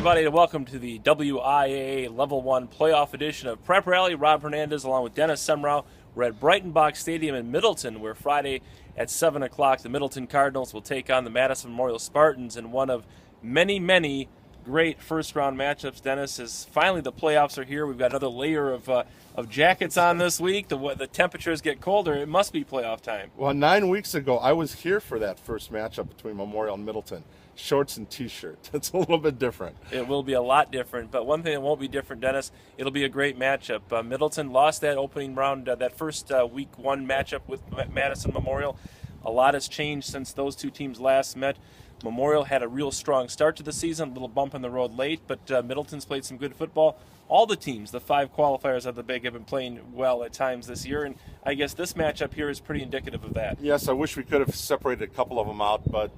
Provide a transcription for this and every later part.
everybody, and welcome to the WIAA Level 1 Playoff Edition of Prep Rally. Rob Hernandez along with Dennis Semrau. We're at Breitenbach Stadium in Middleton, where Friday at 7 o'clock the Middleton Cardinals will take on the Madison Memorial Spartans in one of many great first-round matchups. Dennis, as finally the playoffs are here. We've got another layer of jackets on this week. The temperatures get colder. It must be playoff time. Well, 9 weeks ago, I was here for that first matchup between Memorial and Middleton. Shorts and T-shirt. It's a little bit different. It will be a lot different, but one thing that won't be different, Dennis, it'll be a great matchup. Middleton lost that opening round, that first week one matchup with Madison Memorial. A lot has changed since those two teams last met. Memorial had a real strong start to the season, a little bump in the road late, but Middleton's played some good football. All the teams, the 5 qualifiers of the Big, have been playing well at times this year, and I guess this matchup here is pretty indicative of that. Yes, I wish we could have separated a couple of them out, but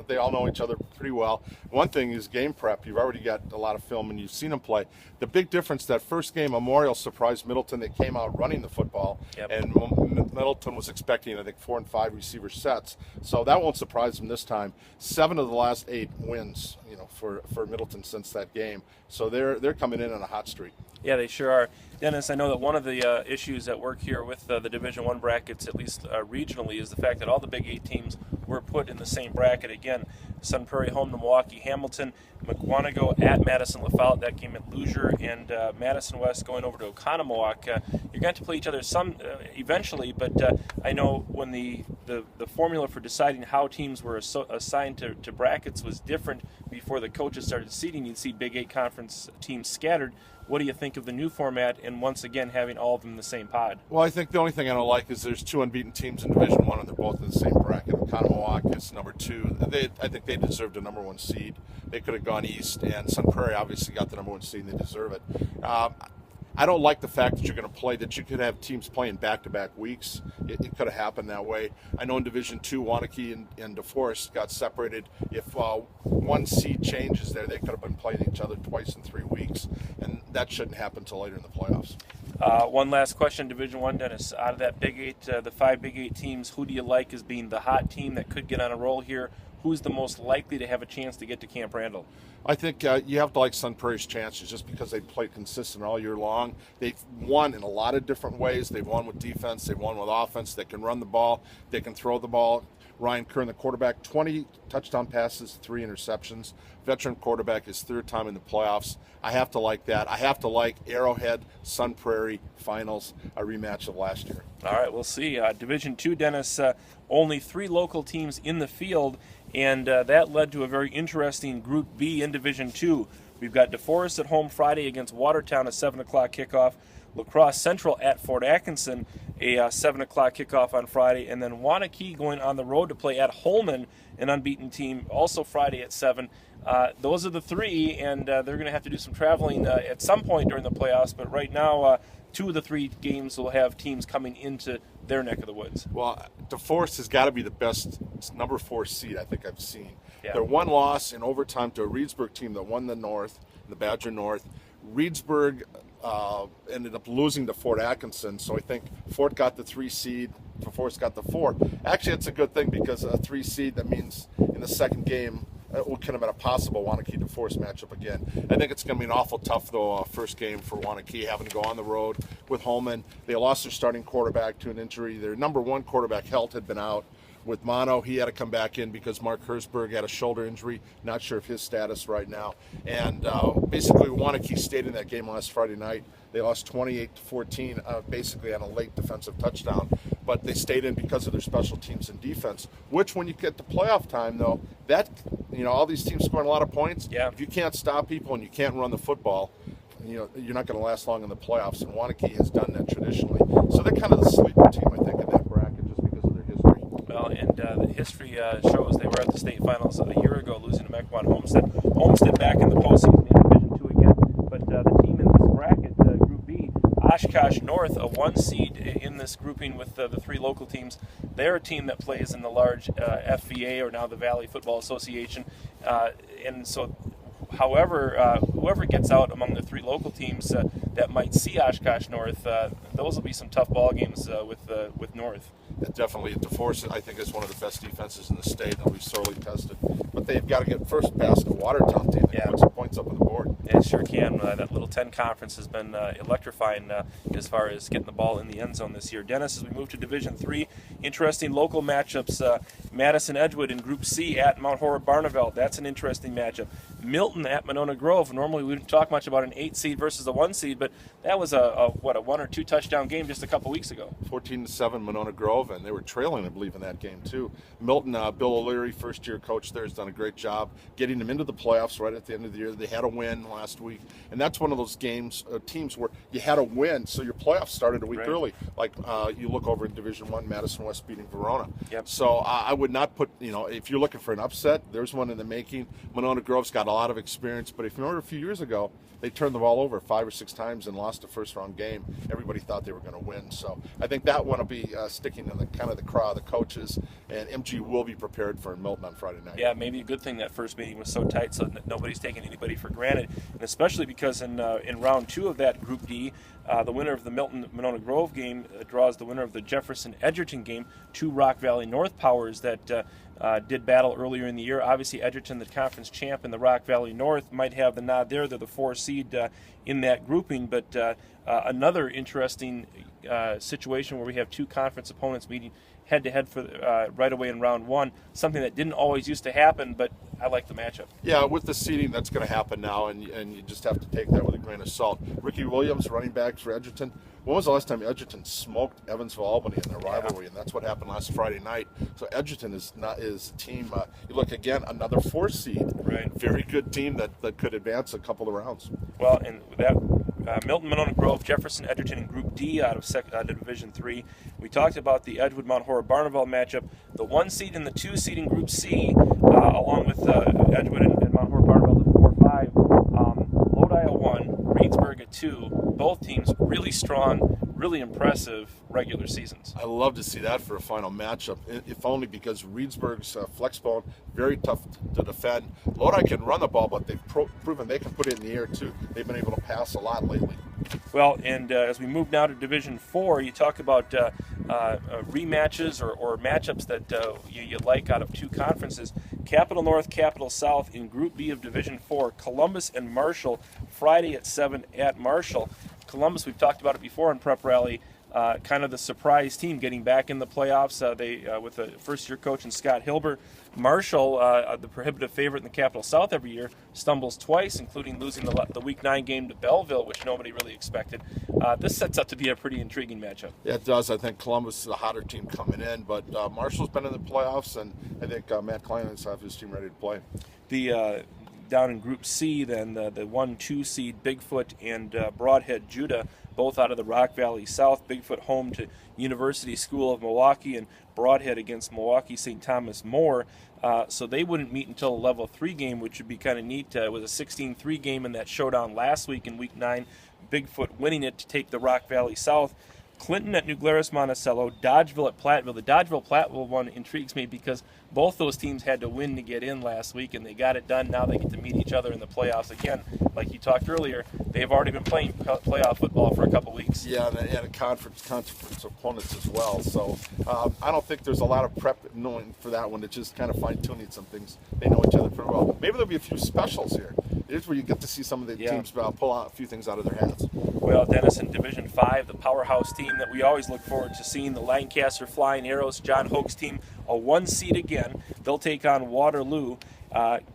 they all know each other pretty well. One thing is game prep. You've already got a lot of film, and you've seen them play. The big difference, that first game, Memorial surprised Middleton. They came out running the football, and Middleton was expecting, I think, 4 and 5 receiver sets, so that won't surprise them this time. 7 of the last 8 wins, for Middleton since that game, so they're coming in on a hot streak. Yeah, they sure are. Dennis, I know that one of the issues at work here with the Division I brackets, at least regionally, is the fact that all the Big 8 teams were put in the same bracket. Again, Sun Prairie home to Milwaukee Hamilton, McWanago at Madison Lafayette, that game at Leisure, and Madison West going over to Oconomowoc. You're going to play each other some eventually, but I know when the formula for deciding how teams were assigned to brackets was different before the coaches started seeding. You'd see Big 8 conference teams scattered. What do you think of the new format and once again having all of them in the same pod? Well, I think the only thing I don't like is there's 2 unbeaten teams in Division I, and they're both in the same bracket. Oconomowoc is number 2. I think they deserved a number 1 seed. They could have gone east, and Sun Prairie obviously got the number 1 seed, and they deserve it. I don't like the fact that you're going to play, that you could have teams playing back-to-back weeks. It could have happened that way. I know in Division II, Waunakee and DeForest got separated. If 1 seed changes there, they could have been playing each other twice in 3 weeks, and that shouldn't happen until later in the playoffs. One last question, Division I, Dennis. Out of that Big 8, the 5 Big 8 teams, who do you like as being the hot team that could get on a roll here? Who's the most likely to have a chance to get to Camp Randall? I think you have to like Sun Prairie's chances just because they've played consistent all year long. They've won in a lot of different ways. They've won with defense. They've won with offense. They can run the ball. They can throw the ball. Ryan Kern, the quarterback, 20 touchdown passes, 3 interceptions. Veteran quarterback, his 3rd time in the playoffs. I have to like that. I have to like Arrowhead, Sun Prairie finals, a rematch of last year. All right, we'll see. Division II, Dennis, only 3 local teams in the field, and that led to a very interesting Group B in Division II. We've got DeForest at home Friday against Watertown, a 7 o'clock kickoff. La Crosse Central at Fort Atkinson, a 7 o'clock kickoff on Friday. And then Waunakee going on the road to play at Holman, an unbeaten team, also Friday at 7. Those are the 3, and they're going to have to do some traveling at some point during the playoffs. But right now, 2 of the 3 games will have teams coming into their neck of the woods. Well, DeForest has got to be the best number 4 seed I think I've seen. Yeah. Their 1 loss in overtime to a Reedsburg team that won the North, the Badger North. Reedsburg ended up losing to Fort Atkinson, so I think Fort got the 3 seed, DeForest got the 4. Actually, it's a good thing because a 3 seed, that means in the second game, it could have been a possible Waunakee-DeForest matchup again. I think it's going to be an awful tough, though, first game for Waunakee, having to go on the road with Holman. They lost their starting quarterback to an injury. Their number 1 quarterback, Helt, had been out with mono. He had to come back in because Mark Herzberg had a shoulder injury. Not sure of his status right now. And basically, Waunakee stayed in that game last Friday night. They lost 28-14, basically on a late defensive touchdown. But they stayed in because of their special teams and defense, which when you get to playoff time, though, that, all these teams scoring a lot of points. Yeah. If you can't stop people and you can't run the football, you're not going to last long in the playoffs. And Waunakee has done that traditionally. So they're kind of the sleeper team, I think, in that bracket just because of their history. Well, and the history shows they were at the state finals a year ago, losing to Mequon Homestead. Homestead back in the postseason in Division II again. But the team in this bracket, Group B, Oshkosh North, a 1 seed in this grouping with the 3 local teams. They're a team that plays in the large FVA, or now the Valley Football Association. And so, however, whoever gets out among the 3 local teams, that might see Oshkosh North, those will be some tough ball games with North. Definitely, DeForest, I think, is one of the best defenses in the state that we've sorely tested. But they've got to get first past the Watertown team that put some points up on the board. It sure can. That Little 10 conference has been electrifying as far as getting the ball in the end zone this year. Dennis, as we move to Division III, interesting local matchups. Madison-Edgewood in Group C at Mount Horeb-Barneveld. That's an interesting matchup. Milton at Monona Grove. Normally we don't talk much about an 8 seed versus a 1 seed, but that was a 1 or 2 touchdown game just a couple weeks ago. 14-7 Monona Grove, and they were trailing, I believe, in that game too. Milton, Bill O'Leary, first-year coach there, has done a great job getting them into the playoffs right at the end of the year. They had a win last week, and that's one of those games, teams where you had a win, so your playoffs started a week early. Like you look over in Division I, Madison West beating Verona. Yep. So I would not put, if you're looking for an upset, there's one in the making. Monona Grove's got a lot of experience, but if you remember a few years ago, they turned the ball over 5 or 6 times and lost a first-round game. Everybody thought they were going to win. So I think that one will be sticking in the kind of the craw of the coaches, and MG will be prepared for Milton on Friday night. Yeah, maybe a good thing that first meeting was so tight so that nobody's taking anybody for granted, and especially because in round 2 of that Group D, the winner of the Milton-Monona Grove game draws the winner of the Jefferson-Edgerton game, 2 Rock Valley North powers that did battle earlier in the year. Obviously, Edgerton, the conference champ in the Rock Valley North, might have the nod there. They're the 4 seed in that grouping, but another interesting situation where we have 2 conference opponents meeting head-to-head for right away in round 1, something that didn't always used to happen, but I like the matchup. Yeah, with the seeding, that's going to happen now, and you just have to take that with a grain of salt. Ricky Williams, running back for Edgerton. When was the last time Edgerton smoked Evansville-Albany in their rivalry? And that's what happened last Friday night. So Edgerton is not his team. You look again, another 4 seed. Right. Very good team that could advance a couple of rounds. Well, and with that, Milton, Monona Grove, Jefferson, Edgerton in Group D out of Division III. We talked about the Edgewood Mount Horeb-Barneveld matchup. The 1 seed and the 2 seed in Group C, along with Edgewood and Mount Horeb-Barneveld at 4-5. Lodi at 1, Reedsburg at 2. Both teams really strong, really impressive regular seasons. I love to see that for a final matchup, if only because Reedsburg's flexbone, very tough to defend. Lodi can run the ball, but they've proven they can put it in the air too. They've been able to pass a lot lately. Well, and as we move now to Division IV, you talk about rematches or matchups that you like out of 2 conferences. Capital North, Capital South in Group B of Division IV. Columbus and Marshall, Friday at 7 at Marshall. Columbus, we've talked about it before in Prep Rally, kind of the surprise team getting back in the playoffs. They with a first-year coach in Scott Hilber. Marshall, the prohibitive favorite in the Capital South every year, stumbles twice, including losing the Week 9 game to Belleville, which nobody really expected. This sets up to be a pretty intriguing matchup. Yeah, it does. I think Columbus is a hotter team coming in, but Marshall's been in the playoffs, and I think Matt Klein has his team ready to play. Down in Group C, then the 1-2 seed Bigfoot and Broadhead Judah, both out of the Rock Valley South. Bigfoot home to University School of Milwaukee, and Broadhead against Milwaukee St. Thomas More. So they wouldn't meet until a level 3 game, which would be kind of neat. It was a 16-3 game in that showdown last week in Week 9. Bigfoot winning it to take the Rock Valley South. Clinton at New Glarus Monticello, Dodgeville at Platteville. The Dodgeville-Platteville one intrigues me because both those teams had to win to get in last week, and they got it done. Now they get to meet each other in the playoffs again. Like you talked earlier, they've already been playing playoff football for a couple weeks. Yeah, and a conference opponents as well. So I don't think there's a lot of prep knowing for that one. It's just kind of fine-tuning some things. They know each other pretty well. Maybe there'll be a few specials here. Here's where you get to see some of the teams pull out a few things out of their hats. Well, Dennis, in Division 5, the powerhouse team that we always look forward to seeing, the Lancaster Flying Arrows, John Hoke's team, a 1 seed again. They'll take on Waterloo.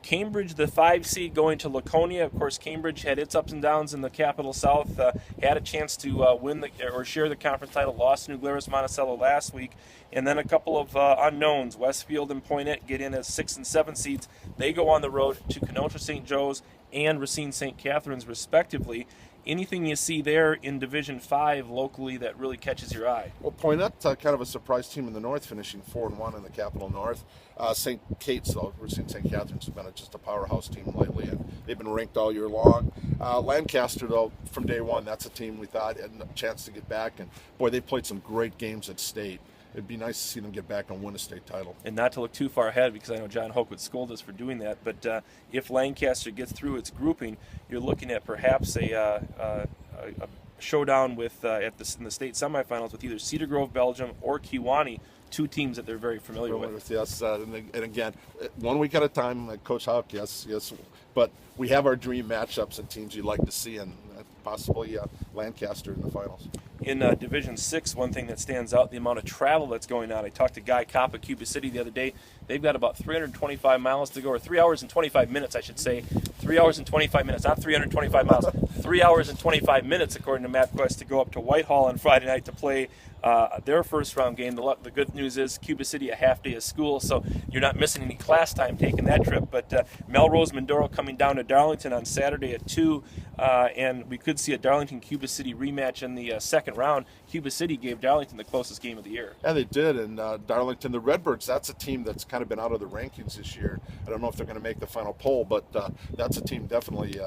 Cambridge, the 5 seed, going to Laconia. Of course, Cambridge had its ups and downs in the Capital South. Had a chance to win or share the conference title. Lost to New Glarus Monticello last week. And then a couple of unknowns. Westfield and Poinet get in as 6 and 7 seeds. They go on the road to Kenosha St. Joe's and Racine St. Catherine's, respectively. Anything you see there in Division 5 locally that really catches your eye? Well, Poinet's kind of a surprise team in the North, finishing 4-1 in the Capital North. St. Kate's, though, Racine St. Catherine's has been just a powerhouse team lately, and they've been ranked all year long. Lancaster, though, from day one, that's a team we thought had a chance to get back, and boy, they played some great games at state. It'd be nice to see them get back and win a state title. And not to look too far ahead, because I know John Hoke would scold us for doing that, but if Lancaster gets through its grouping, you're looking at perhaps a a showdown with in the state semifinals with either Cedar Grove, Belgium, or Kewanee, two teams that they're very familiar with. Yes, and again, 1 week at a time, like Coach Houck, yes. But we have our dream matchups and teams you'd like to see, and possibly Lancaster in the finals. In Division 6, one thing that stands out, the amount of travel that's going on. I talked to Guy Kopp at Cuba City the other day. They've got about 325 miles to go, or 3 hours and 25 minutes, I should say. 3 hours and 25 minutes, not 325 miles. 3 hours and 25 minutes, according to MapQuest, to go up to Whitehall on Friday night to play their first round game. The good news is Cuba City a half day of school, so you're not missing any class time taking that trip. But Melrose Mindoro coming down to Darlington on Saturday at 2, and we could see a Darlington-Cuba City rematch in the second round. Cuba City gave Darlington the closest game of the year. Yeah, they did, and Darlington, the Redbirds, that's a team that's kind of been out of the rankings this year. I don't know if they're going to make the final poll, but that's a team definitely,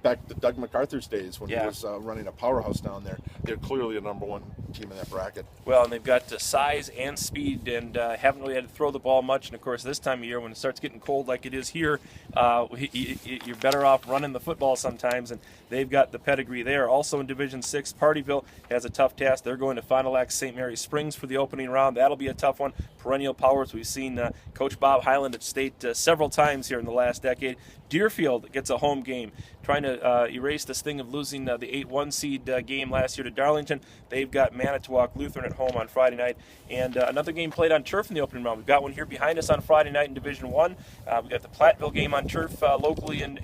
back to Doug MacArthur's days when he was running a powerhouse down there. They're clearly a number one team in that bracket. Well, and they've got size and speed, and haven't really had to throw the ball much. And of course, this time of year, when it starts getting cold like it is here, you're better off running the football sometimes. And they've got the pedigree there. Also in Division 6, Partyville has a tough task. They're going to Final Act St. Mary Springs for the opening round. That'll be a tough one. Perennial powers. We've seen Coach Bob Highland at state several times here in the last decade. Deerfield gets a home game, trying to erase this thing of losing the 8-1 seed game last year to Darlington. They've got Manitowoc Lutheran at home on Friday night, and another game played on turf in the opening round. We've got one here behind us on Friday night in Division 1. We've got the Platteville game on turf locally in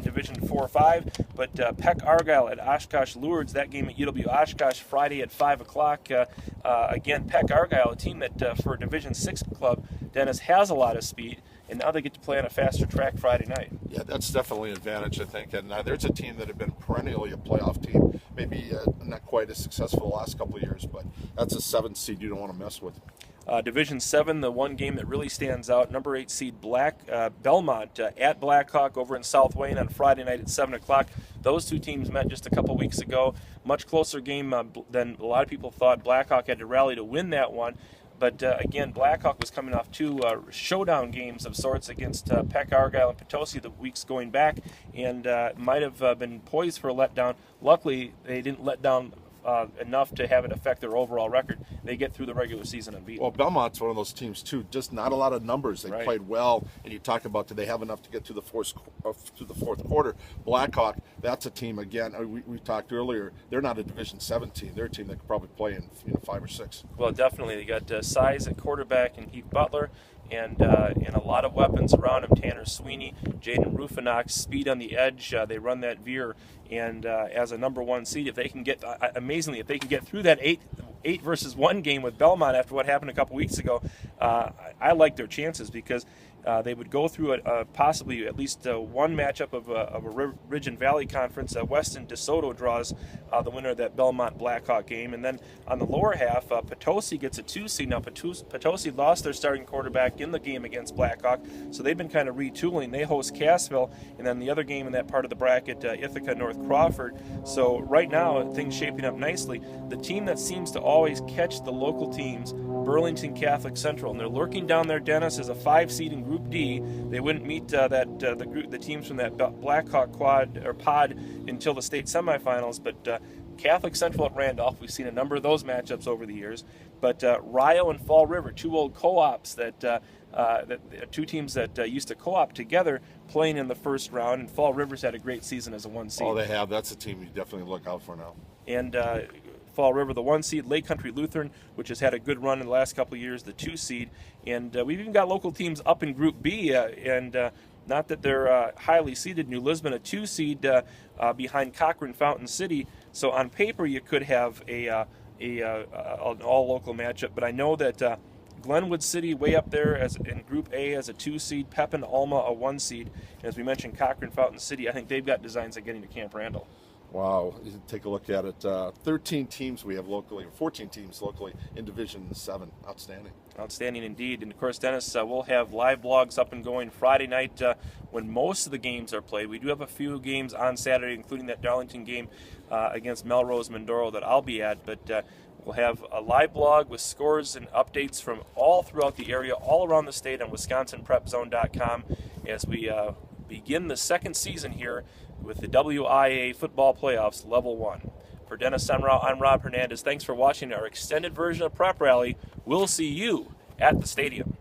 Division 4-5, but Peck Argyle at Oshkosh Lourdes, that game at UW Oshkosh Friday at 5 o'clock. Again, Peck Argyle, a team that for a Division 6 club, Dennis, has a lot of speed, and now they get to play on a faster track Friday night. Yeah, that's definitely an advantage, I think. And there's a team that have been perennially a playoff team, maybe not quite as successful the last couple of years, but that's a 7th seed you don't want to mess with. Division 7, the one game that really stands out, number 8 seed Belmont at Blackhawk over in South Wayne on Friday night at 7 o'clock. Those two teams met just a couple weeks ago. Much closer game than a lot of people thought. Blackhawk had to rally to win that one. But again, Blackhawk was coming off two showdown games of sorts against Peck Argyle and Potosi the weeks going back, and might have been poised for a letdown. Luckily, they didn't let down enough to have it affect their overall record. They get through the regular season unbeaten. Well, Belmont's one of those teams too. Just not a lot of numbers. They played well, and you talk about, do they have enough to get to the fourth quarter? Blackhawk, that's a team again. We talked earlier. They're not a Division 7 team. They're a team that could probably play in 5 or 6. Well, definitely. They got size at quarterback and Heath Butler, and a lot of weapons around him. Tanner Sweeney, Jaden Rufinox, speed on the edge. They run that veer, and as a number 1 seed, if they can get amazingly, if they can get through that 8 versus 1 game with Belmont after what happened a couple weeks ago, I like their chances because they would go through possibly at least one matchup of a Ridge and Valley Conference. Weston DeSoto draws the winner of that Belmont Blackhawk game. And then on the lower half, Potosi gets a 2 seed. Now, Potosi lost their starting quarterback in the game against Blackhawk, so they've been kind of retooling. They host Cassville, and then the other game in that part of the bracket, Ithaca North Crawford. So right now, things shaping up nicely. The team that seems to always catch the local teams, Burlington Catholic Central, and they're lurking down there, Dennis, as a 5 seed in Group D. They wouldn't meet the teams from that Blackhawk pod until the state semifinals, but Catholic Central at Randolph, we've seen a number of those matchups over the years. But Rio and Fall River, 2 old co-ops that two teams that used to co-op together, playing in the first round, and Fall River's had a great season as a 1 seed. Oh, they have. That's a team you definitely look out for now. And Fall River, the 1 seed, Lake Country Lutheran, which has had a good run in the last couple of years, the 2 seed. And we've even got local teams up in Group B, and not that they're highly seeded. New Lisbon, a 2 seed behind Cochrane Fountain City. So on paper, you could have an all-local matchup. But I know that Glenwood City, way up there in Group A as a 2 seed, Pepin Alma a 1 seed. And as we mentioned, Cochrane Fountain City, I think they've got designs on getting to Camp Randall. Wow, you take a look at it. 13 teams we have locally, or 14 teams locally in Division 7. Outstanding. Outstanding indeed. And of course, Dennis, we'll have live blogs up and going Friday night when most of the games are played. We do have a few games on Saturday, including that Darlington game against Melrose Mindoro that I'll be at. But we'll have a live blog with scores and updates from all throughout the area, all around the state on WisconsinPrepZone.com as we begin the second season here with the WIAA football playoffs level 1. For Dennis Semrau, I'm Rob Hernandez. Thanks for watching our extended version of Prep Rally. We'll see you at the stadium.